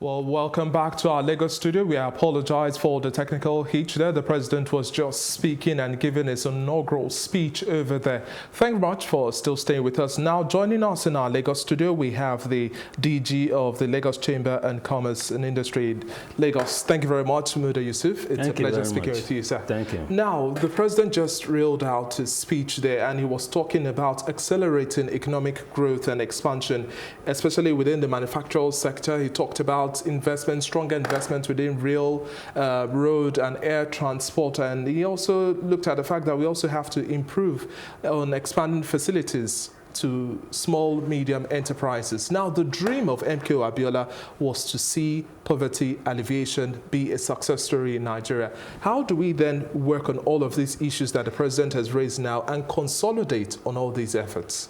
Well, welcome back to our Lagos studio. We apologize for the technical hitch there. The president was just speaking and giving his inaugural speech over there. Thank you much for still staying with us. Now, joining us in our Lagos studio, we have the DG of the Lagos Chamber and Commerce and Industry Lagos. Thank you very much, Muda Yusuf. It's a pleasure speaking with you, sir. Thank you. Now, the president just reeled out his speech there, and he was talking about accelerating economic growth and expansion, especially within the manufacturing sector. He talked about investment, stronger investment within rail, road and air transport. And he also looked at the fact that we also have to improve on expanding facilities to small, medium enterprises. Now, the dream of MKO Abiola was to see poverty alleviation be a success story in Nigeria. How do we then work on all of these issues that the president has raised now and consolidate on all these efforts?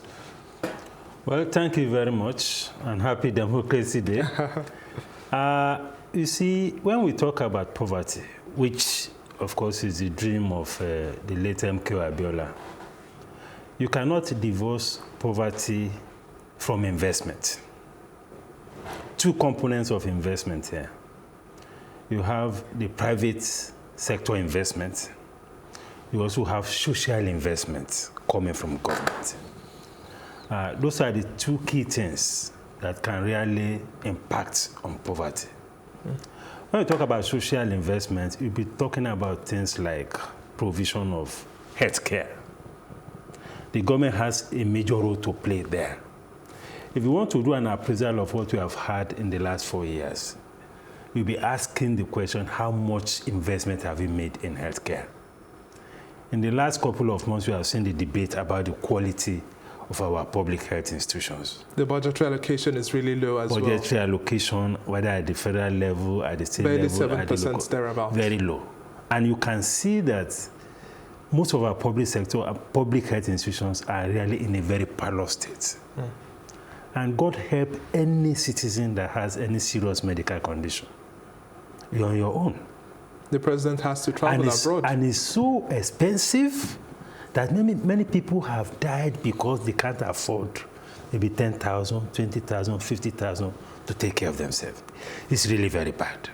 Well, thank you very much, and happy Democracy Day. You see, when we talk about poverty, which of course is the dream of the late MKO Abiola, you cannot divorce poverty from investment. Two components of investment here. You have the private sector investment. You also have social investment coming from government. Those are the two key things that can really impact on poverty. When we talk about social investment, we'll be talking about things like provision of healthcare. The government has a major role to play there. If you want to do an appraisal of what we have had in the last 4 years, we'll be asking the question, how much investment have we made in healthcare? In the last couple of months, we have seen the debate about the quality of our public health institutions. The budgetary allocation is really low as well. Budgetary allocation, whether at the federal level, at the state barely level, 7% thereabouts. Very low. And you can see that most of our public sector and public health institutions are really in a very parlous state. And God help any citizen that has any serious medical condition. You're on your own. The president has to travel abroad. And it's so expensive that many people have died because they can't afford maybe 10,000, 20,000, 50,000 to take care of themselves. It's really very bad.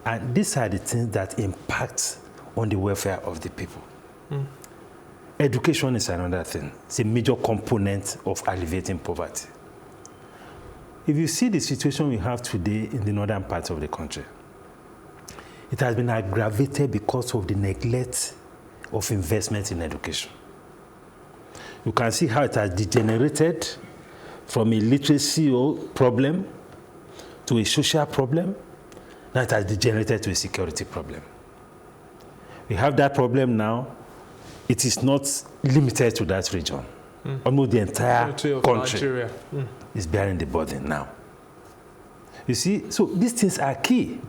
And these are the things that impact on the welfare of the people. Education is another thing. It's a major component of alleviating poverty. If you see the situation we have today in the northern parts of the country, it has been aggravated because of the neglect of investment in education. You can see how it has degenerated from a literacy problem to a social problem. Now it has degenerated to a security problem. We have that problem now. It is not limited to that region. Almost the entire country is bearing the burden now. You see, so these things are key.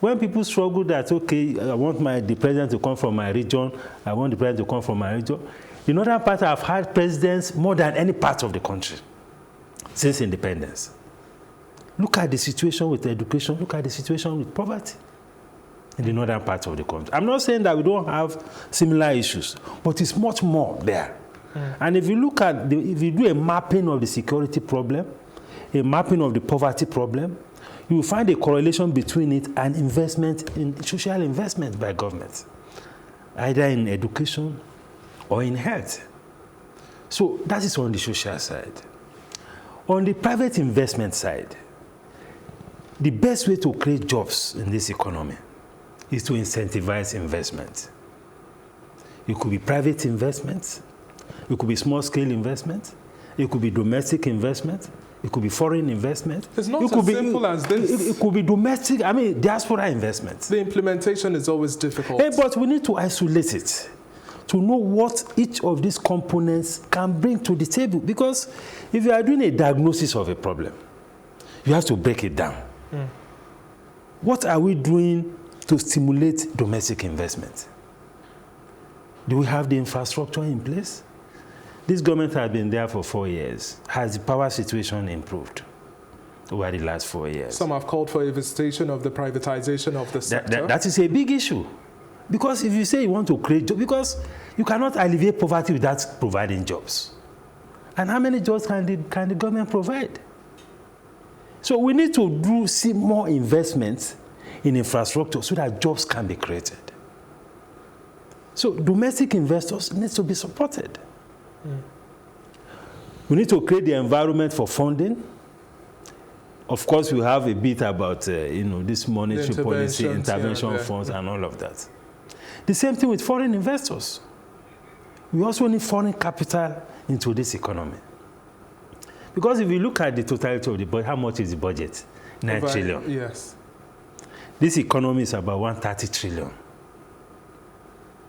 When people struggle that, okay, I want the president to come from my region, I want the president to come from my region. The northern part have had presidents more than any part of the country since independence. Look at the situation with education, look at the situation with poverty in the northern part of the country. I'm not saying that we don't have similar issues, but it's much more there. And if you look at, if you do a mapping of the security problem, a mapping of the poverty problem, you will find a correlation between it and investment in social investment by government, either in education or in health. So that is on the social side. On the private investment side, the best way to create jobs in this economy is to incentivize investment. It could be private investment, it could be small-scale investment, it could be domestic investment, it could be foreign investment. It's not as simple as this. It could be domestic, diaspora investment. The implementation is always difficult. But we need to isolate it to know what each of these components can bring to the table. Because if you are doing a diagnosis of a problem, you have to break it down. What are we doing to stimulate domestic investment? Do we have the infrastructure in place? This government has been there for 4 years. Has the power situation improved over the last 4 years? Some have called for a visitation of the privatization of the sector. That is a big issue. Because if you say you want to create jobs, because you cannot alleviate poverty without providing jobs. And how many jobs can the government provide? So we need to see more investments in infrastructure so that jobs can be created. So domestic investors need to be supported. We need to create the environment for funding. Of course, we have a bit about this monetary policy, intervention funds, and all of that. The same thing with foreign investors. We also need foreign capital into this economy. Because if you look at the totality of the budget, how much is the budget? 9 trillion. Yes. This economy is about 130 trillion.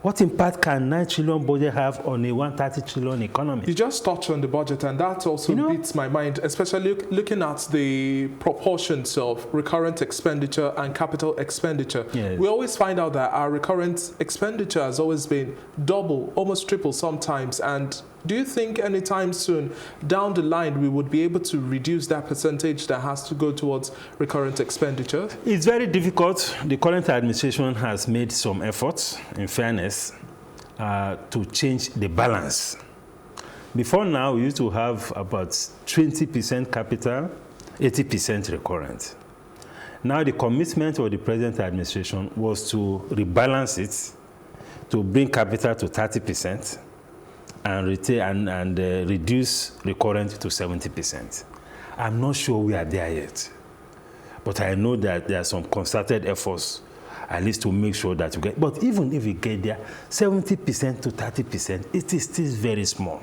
What impact can 9 trillion budget have on a 130 trillion economy? You just touched on the budget, and that also beats my mind, especially looking at the proportions of recurrent expenditure and capital expenditure. Yes. We always find out that our recurrent expenditure has always been double, almost triple sometimes. And do you think anytime soon down the line we would be able to reduce that percentage that has to go towards recurrent expenditure? It's very difficult. The current administration has made some efforts, in fairness, to change the balance. Before now, we used to have about 20% capital, 80% recurrent. Now the commitment of the present administration was to rebalance it, to bring capital to 30%, and retain and reduce recurrent to 70%. I'm not sure we are there yet, but I know that there are some concerted efforts, at least to make sure that we get. But even if we get there, 70% to 30%, it is still very small.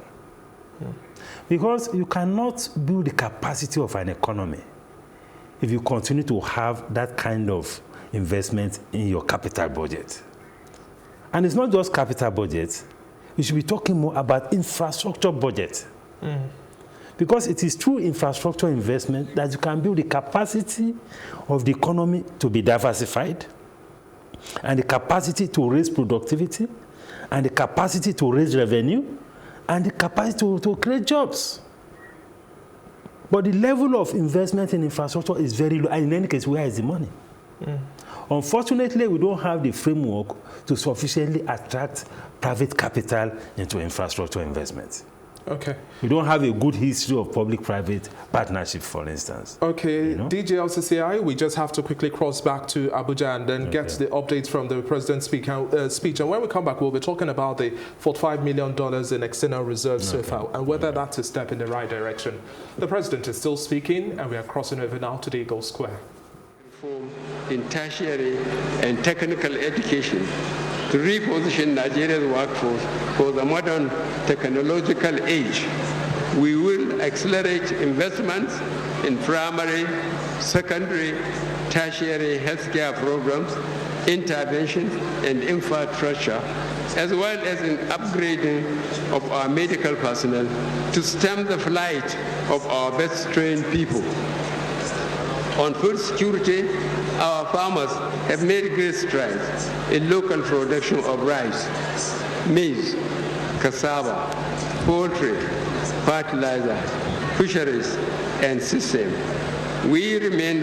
Because you cannot build the capacity of an economy if you continue to have that kind of investment in your capital budget. And it's not just capital budget. We should be talking more about infrastructure budget. Because it is through infrastructure investment that you can build the capacity of the economy to be diversified, and the capacity to raise productivity, and the capacity to raise revenue, and the capacity to create jobs. But the level of investment in infrastructure is very low, and in any case, where is the money? Unfortunately, we don't have the framework to sufficiently attract private capital into infrastructure investment. Okay. We don't have a good history of public-private partnership, for instance. Okay, DJ LCCI, we just have to quickly cross back to Abuja and then get the updates from the President's speech. And when we come back, we'll be talking about the $45 million in external reserves so far and whether that's a step in the right direction. The President is still speaking, and we are crossing over now to the Eagle Square. Reform in tertiary and technical education to reposition Nigeria's workforce for the modern technological age. We will accelerate investments in primary, secondary, tertiary healthcare programs, intervention and infrastructure, as well as in upgrading of our medical personnel to stem the flight of our best trained people. On food security, our farmers have made great strides in local production of rice, maize, cassava, poultry, fertilizer, fisheries, and system. We remain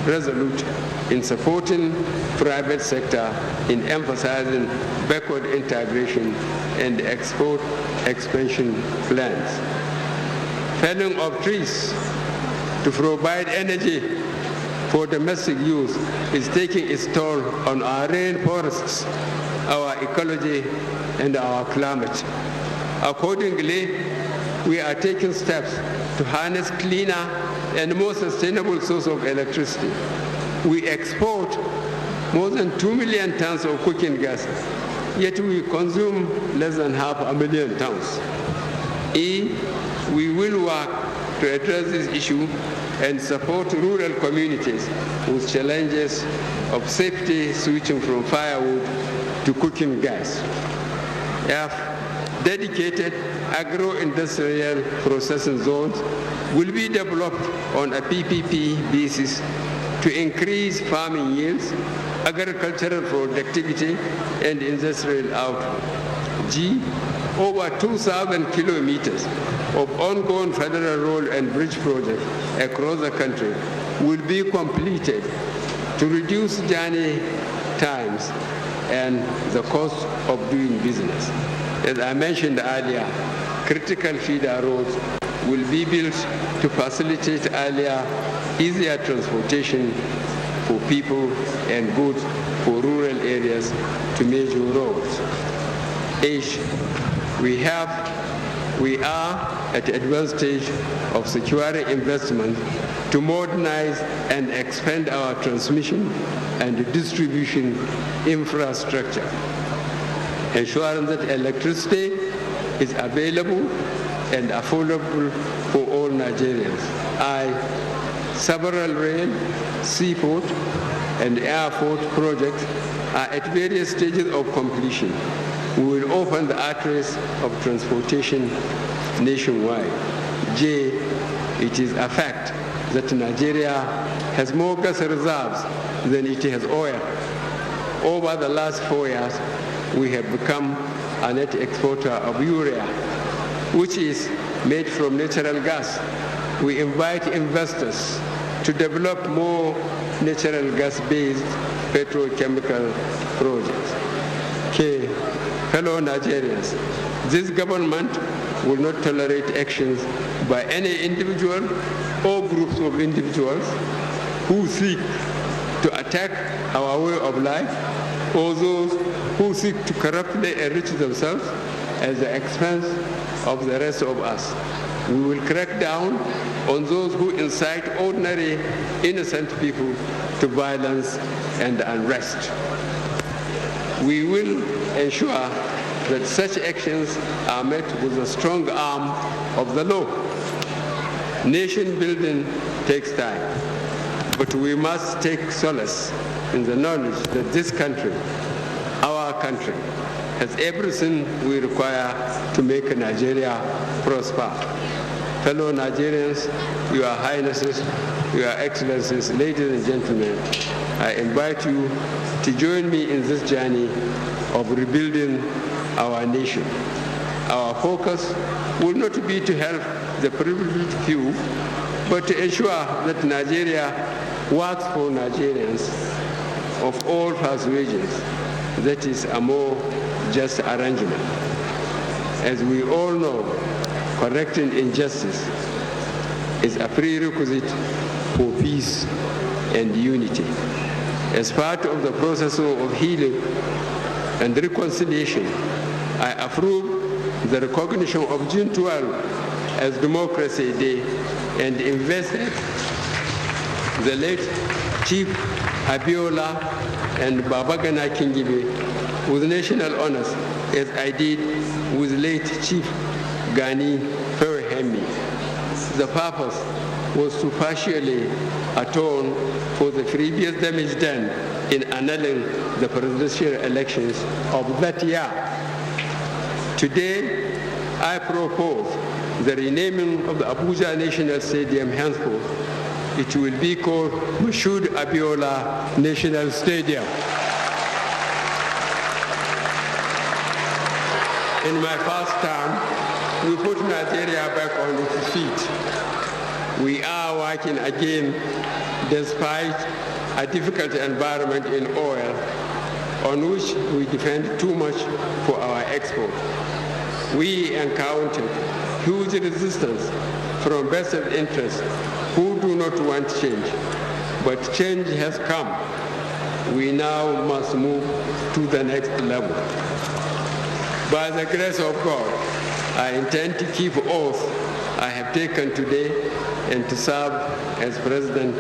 resolute in supporting private sector in emphasizing backward integration and export expansion plans. Felling of trees to provide energy for domestic use is taking its toll on our rainforests, our ecology, and our climate. Accordingly, we are taking steps to harness cleaner and more sustainable source of electricity. We export more than 2 million tons of cooking gas, yet we consume less than 500,000 tons. We will work to address this issue and support rural communities with challenges of safety switching from firewood to cooking gas. Dedicated agro-industrial processing zones will be developed on a PPP basis to increase farming yields, agricultural productivity, and industrial output. Over 2,000 kilometers of ongoing federal road and bridge projects across the country will be completed to reduce journey times and the cost of doing business. As I mentioned earlier, critical feeder roads will be built to facilitate easier transportation for people and goods for rural areas to major roads. 8. We are at the advanced stage of securing investment to modernize and expand our transmission and distribution infrastructure, ensuring that electricity is available and affordable for all Nigerians. Several rail, seaport, and airport projects are at various stages of completion. We will open the arteries of transportation nationwide. J, it is a fact that Nigeria has more gas reserves than it has oil. Over the last 4 years, we have become a net exporter of urea, which is made from natural gas. We invite investors to develop more natural gas-based petrochemical projects. K, fellow Nigerians, this government will not tolerate actions by any individual or groups of individuals who seek to attack our way of life, or those who seek to corruptly enrich themselves at the expense of the rest of us. We will crack down on those who incite ordinary, innocent people to violence and unrest. We will ensure that such actions are met with a strong arm of the law. Nation building takes time, but we must take solace in the knowledge that this country, our country, has everything we require to make Nigeria prosper. Fellow Nigerians, Your Highnesses, Your Excellencies, ladies and gentlemen, I invite you to join me in this journey of rebuilding our nation. Our focus will not be to help the privileged few, but to ensure that Nigeria works for Nigerians of all persuasions. That is a more just arrangement. As we all know, correcting injustice is a prerequisite for peace and unity. As part of the process of healing and reconciliation, I approve the recognition of June 12 as Democracy Day and invested the late Chief Abiola and Babagana Kingibe with national honors, as I did with late Chief Gani Ferhemi. The purpose was to partially atone for the previous damage done in annulling the presidential elections of that year. Today, I propose the renaming of the Abuja National Stadium henceforth. It will be called Muhammadu Abiola National Stadium. In my first term, we put Nigeria back on its feet. We are working again despite a difficult environment in oil, on which we depend too much for our export. We encountered huge resistance from vested interests who do not want change, but change has come. We now must move to the next level. By the grace of God, I intend to keep oath I have taken today and to serve as president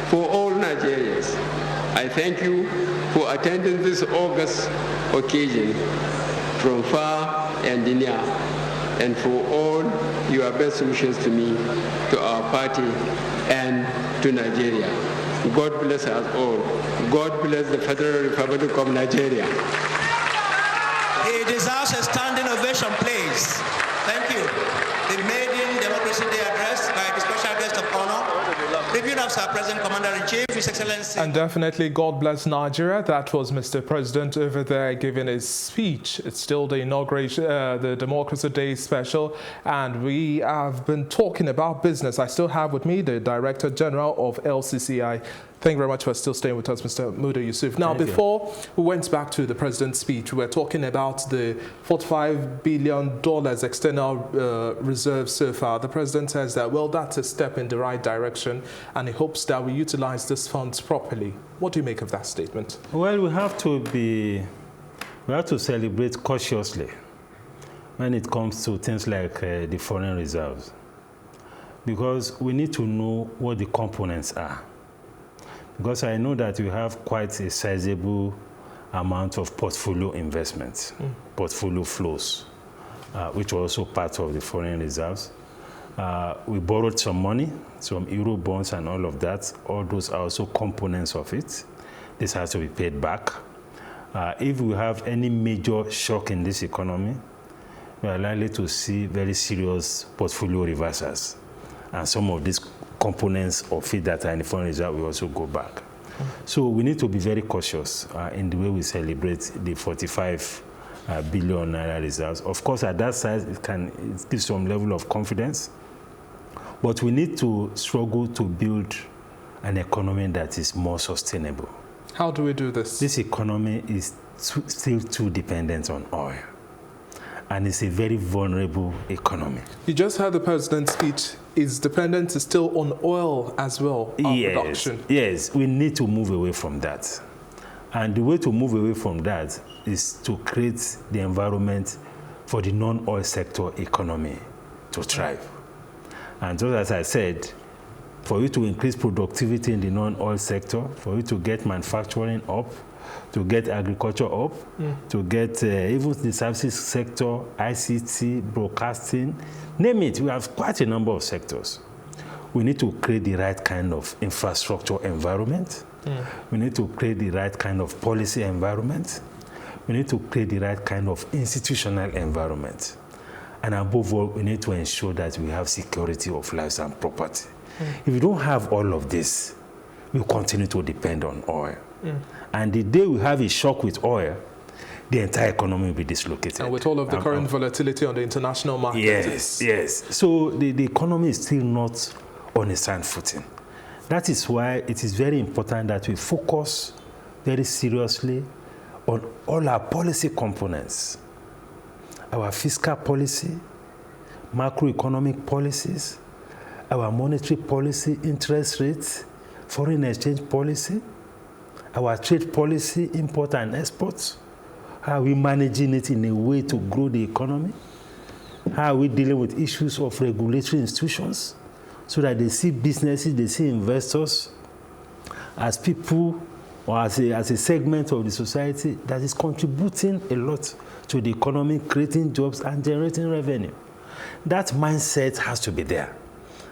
for all Nigerians. I thank you for attending this august occasion from far and near, and for all your best wishes to me, to our party, and to Nigeria. God bless us all. God bless the Federal Republic of Nigeria. He deserves a standing ovation, please. Thank you. The maiden Democracy Day address by the special guest of honor, reviewed of our President Commander-in-Chief, His Excellency. And definitely, God bless Nigeria. That was Mr. President over there giving his speech. It's still the inauguration, the Democracy Day special, and we have been talking about business. I still have with me the Director General of LCCI, Thank you very much for still staying with us, Mr. Muda Yusuf. Now, before we went back to the president's speech, we were talking about the $45 billion external reserve so far. The president says that, well, that's a step in the right direction, and he hopes that we utilize these funds properly. What do you make of that statement? Well, we have to celebrate cautiously when it comes to things like the foreign reserves, because we need to know what the components are. Because I know that we have quite a sizable amount of portfolio investments, portfolio flows, which are also part of the foreign reserves. We borrowed some money, some euro bonds and all of that. All those are also components of it. This has to be paid back. If we have any major shock in this economy, we are likely to see very serious portfolio reversals. And some of these components of it that are in the foreign reserve will also go back. So we need to be very cautious in the way we celebrate the 45 billion naira reserves. Of course, at that size, it gives some level of confidence. But we need to struggle to build an economy that is more sustainable. How do we do this? This economy is still too dependent on oil. And it's a very vulnerable economy. You just heard the president's speech. His dependence is still on oil as well, production. Yes, we need to move away from that. And the way to move away from that is to create the environment for the non-oil sector economy to thrive. And just as I said, for you to increase productivity in the non-oil sector, for you to get manufacturing up, to get agriculture up, to get even the services sector, ICT, broadcasting, name it. We have quite a number of sectors. We need to create the right kind of infrastructure environment. We need to create the right kind of policy environment. We need to create the right kind of institutional environment. And above all, we need to ensure that we have security of lives and property. If we don't have all of this, we'll continue to depend on oil. And the day we have a shock with oil, the entire economy will be dislocated. And with all of the current volatility on the international market. Yes. So the economy is still not on a sound footing. That is why it is very important that we focus very seriously on all our policy components. Our fiscal policy, macroeconomic policies, our monetary policy, interest rates, foreign exchange policy, our trade policy, import and exports, how are we managing it in a way to grow the economy, how are we dealing with issues of regulatory institutions so that they see businesses, they see investors as people or as a segment of the society that is contributing a lot to the economy, creating jobs and generating revenue. That mindset has to be there,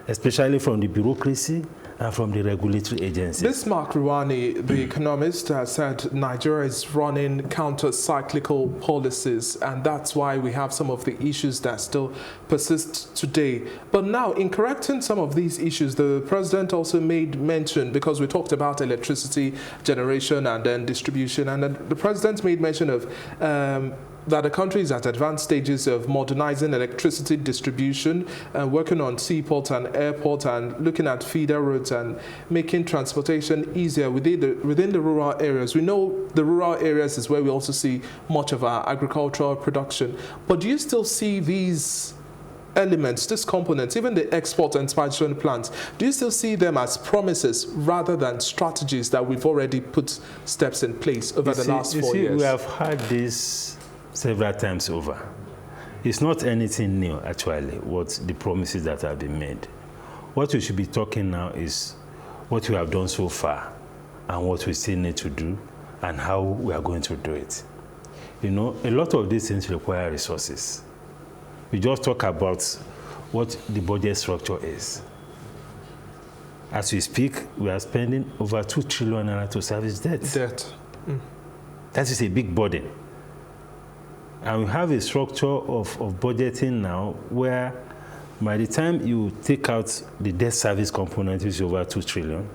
especially from the bureaucracy and from the regulatory agencies. Bismarck Ruwani, the economist, has said Nigeria is running counter-cyclical policies, and that's why we have some of the issues that still persist today. But now, in correcting some of these issues, the president also made mention, because we talked about electricity generation and then distribution, and then the president made mention of that the country is at advanced stages of modernizing electricity distribution, working on seaports and airports, and looking at feeder roads and making transportation easier within the rural areas. We know the rural areas is where we also see much of our agricultural production. But do you still see these elements, these components, even the export and expansion plans, do you still see them as promises rather than strategies that we've already put steps in place over the last 4 years? We have had this several times over. It's not anything new, actually, what the promises that have been made. What we should be talking now is what we have done so far and what we still need to do and how we are going to do it. You know, a lot of these things require resources. We just talk about what the budget structure is. As we speak, we are spending over 2 trillion naira to service debt. That is a big burden. And we have a structure of budgeting now where by the time you take out the debt service component, which is over 2 trillion,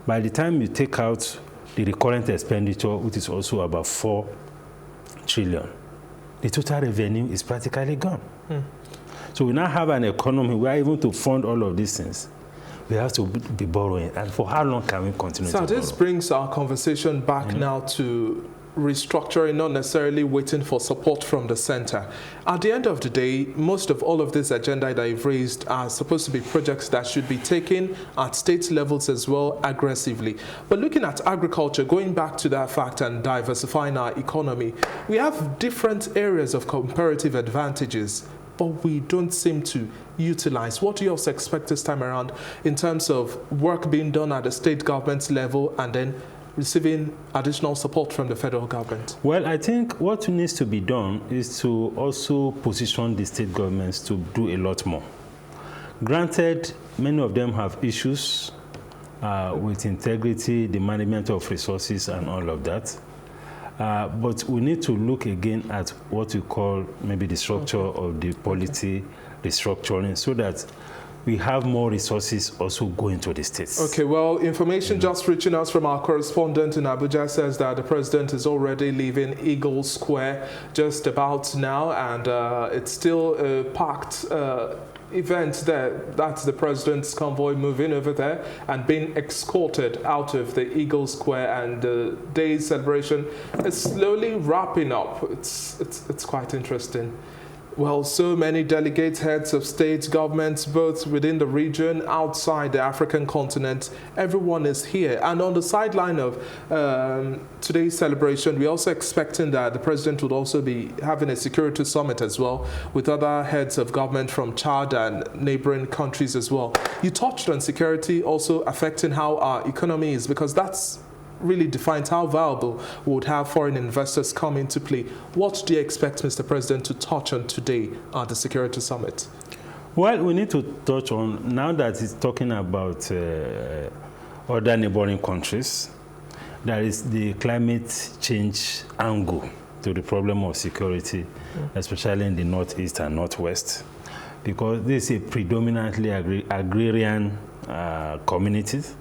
by the time you take out the recurrent expenditure, which is also about 4 trillion, the total revenue is practically gone. So we now have an economy where even to fund all of these things, we have to be borrowing. And for how long can we continue to borrow? So this brings our conversation back now to restructuring, not necessarily waiting for support from the center. At the end of the day, most of all of this agenda that you've raised are supposed to be projects that should be taken at state levels as well aggressively. But looking at agriculture, going back to that fact and diversifying our economy, we have different areas of comparative advantages, but we don't seem to utilize. What do you also expect this time around in terms of work being done at the state government level and then receiving additional support from the federal government? Well, I think what needs to be done is to also position the state governments to do a lot more. Granted, many of them have issues with integrity, the management of resources and all of that. But we need to look again at what we call maybe the structure of the polity restructuring so that we have more resources also going to the states. Okay, well, information just reaching us from our correspondent in Abuja says that the president is already leaving Eagle Square just about now, and it's still a packed event there. That's the president's convoy moving over there and being escorted out of the Eagle Square, and the day's celebration is slowly wrapping up. It's quite interesting. Well, so many delegates, heads of state, governments, both within the region, outside the African continent, everyone is here. And on the sideline of today's celebration, we're also expecting that the president would also be having a security summit as well with other heads of government from Chad and neighboring countries as well. You touched on security also affecting how our economy is, because that's really defines how valuable we would have foreign investors come into play. What do you expect, Mr. President, to touch on today at the Security Summit? Well, we need to touch on, now that it's talking about other neighboring countries, there is the climate change angle to the problem of security, especially in the northeast and northwest, because this is a predominantly agrarian communities,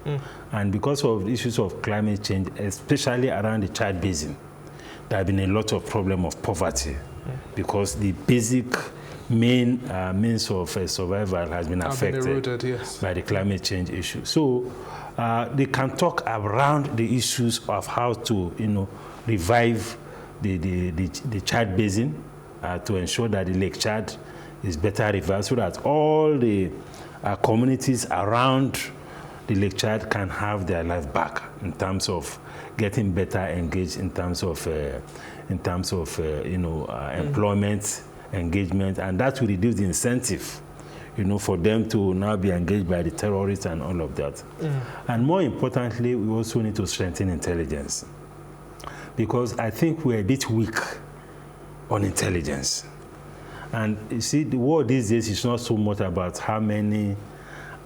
and because of issues of climate change, especially around the Chad Basin, there have been a lot of problem of poverty because the basic main means of survival has been affected eroded, yes, by the climate change issue. So they can talk around the issues of how to, revive the Chad Basin to ensure that the Lake Chad is better revived, so that all the communities around the Lake Chad can have their life back in terms of getting better engaged in terms of employment, engagement, and that will reduce the incentive, for them to now be engaged by the terrorists and all of that. And more importantly, we also need to strengthen intelligence, because I think we're a bit weak on intelligence. And you see, the war these days is not so much about how many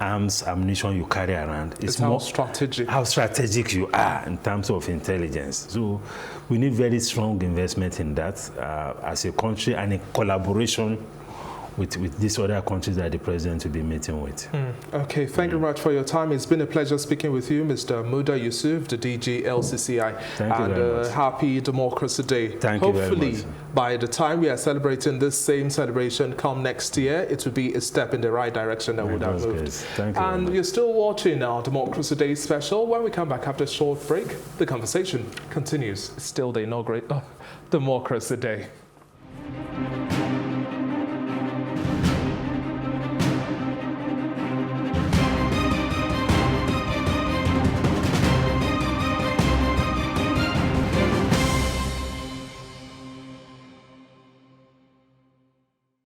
arms, ammunition you carry around. It's more strategic. How strategic you are in terms of intelligence. So we need very strong investment in that as a country, and in collaboration with these other countries that the president will be meeting with. Okay, thank you very much for your time. It's been a pleasure speaking with you, Mr. Muda Yusuf, the DG LCCI. Thank you very much. Happy Democracy Day. Thank you very much. Hopefully, by the time we are celebrating this same celebration come next year, it will be a step in the right direction that would have moved. Thank you. And you're still watching our Democracy Day special. When we come back after a short break, the conversation continues. It's still the inauguration Democracy Day.